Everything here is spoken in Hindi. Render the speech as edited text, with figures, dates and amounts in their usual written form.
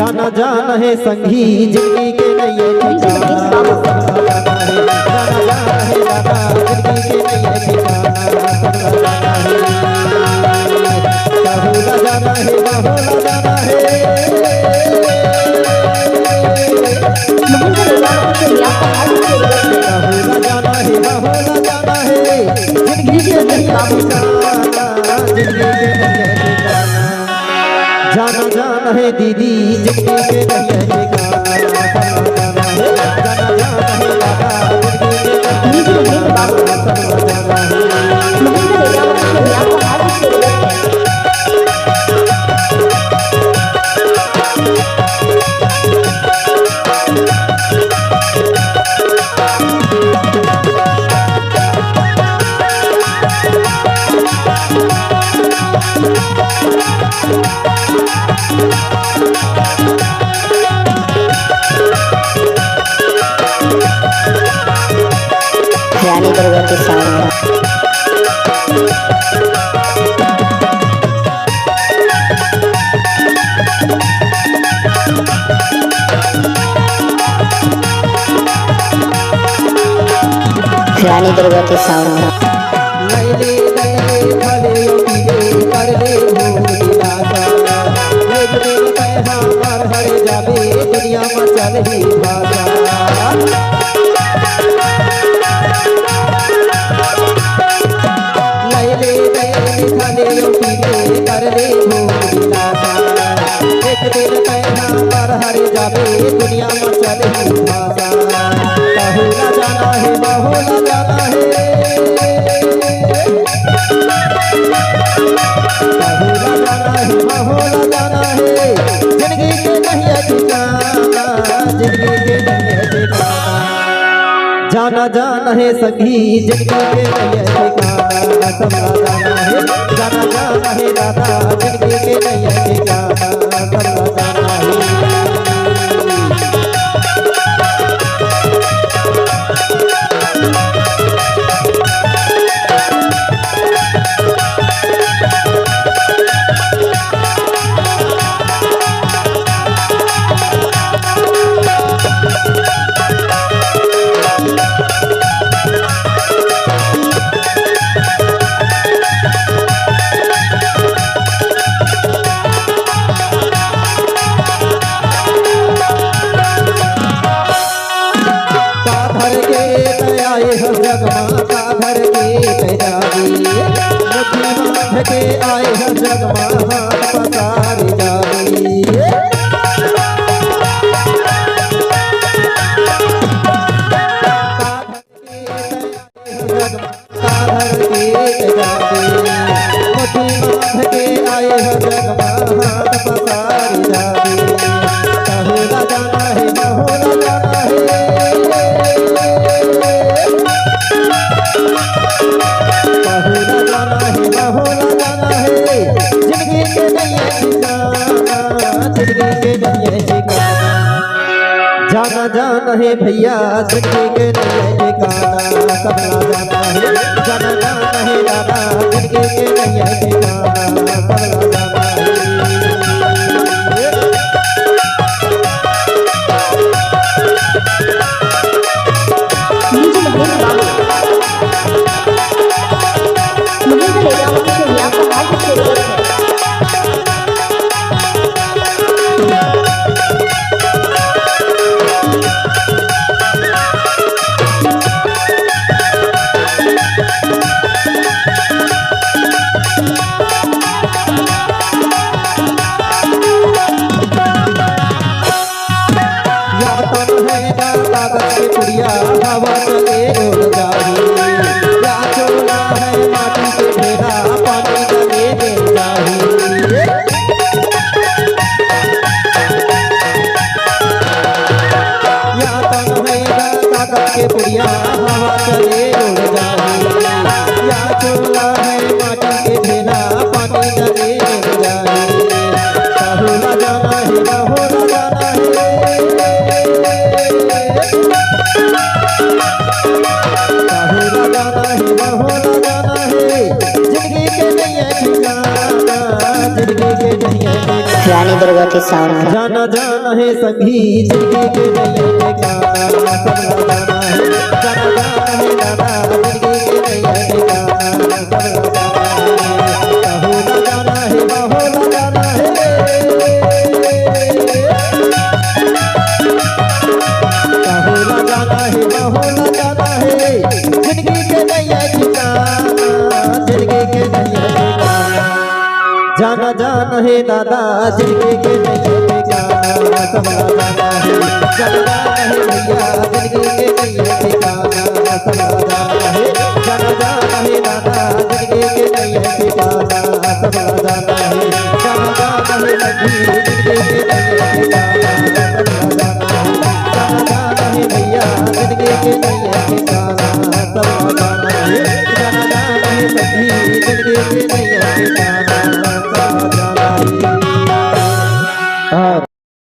जाना जाना है संगी जिंदगी के नए ठिकाना, जाना जाना है दादा जिंदगी के नए ठिकाना, बाहुला जाना है बाहुला जाना है, बाहुला जाना है बाहुला जाना है जिंदगी के नए ठिकाना, जिंदगी के नए ठिकाना, जाना जाना है दीदी जिंदगी के नए ठिकाना, जाना है दादा जिंदगी के नए ठिकाना। रानी दुर्गा के सामने रानी दुर्गा के सामने दुनिया में चल ही भाषा लैले खाले पीले कर ले एक दिन पैना पर हर जावे दुनिया में चल ही भाषा, बाहुला जाना है बाहुला जाना है, बाहुला जाना है बाहुला जाना है जिंदगी के नहीं ठिकाना, जिंदगी के नहीं ठिकाना, जाना जाना है संगी जिंदगी के नहीं ठिकाना, सबला जाना है जाना जाना है दादा जिंदगी के नहीं ठिकाना, सबला जाना है। जगमाता घर के तैयारी मुट्ठी बांध के आए हैं जगमा हाथ पसार जारी, घर के तैयारी मुट्ठी बांध के आए हैं जगमा हाथ पसार जारी, बाहुला जाना है बाहुला जाना है, बाहुला जाना है बाहुला जाना है जिंदगी के नए ठिकाना, जिंदगी के नए ठिकाना, जाना जाना है भैया जिंदगी के नए ठिकाना, सबला जाना है जाना जाना है दादा जिंदगी के नए ठिकाना, सबला जाना है। हवा चले उड़ जाही, या चोला है माटी के ढेरा पानी रानी दुर्गा के सावन में जाना जाना है सभी जिंदगी के नैया ठिकाना सबला जाना है जाना जाना है दादा जिंदगी के नैया ठिकाना सबला जाना है बाहोला जाना है बाहोला जाना है बाहोला जाना है जिंदगी के नैया ठिकाना जिंदगी के नैया ठिकाना जाना जाना है दादा जिंदगी के नैया ठिकाना सबला जाना है जाना है भैया जिंदगी के नैया ठिकाना सबला जाना है जाना जाना है दादा जिंदगी के नैया ठिकाना सबला जाना है जाना जाना है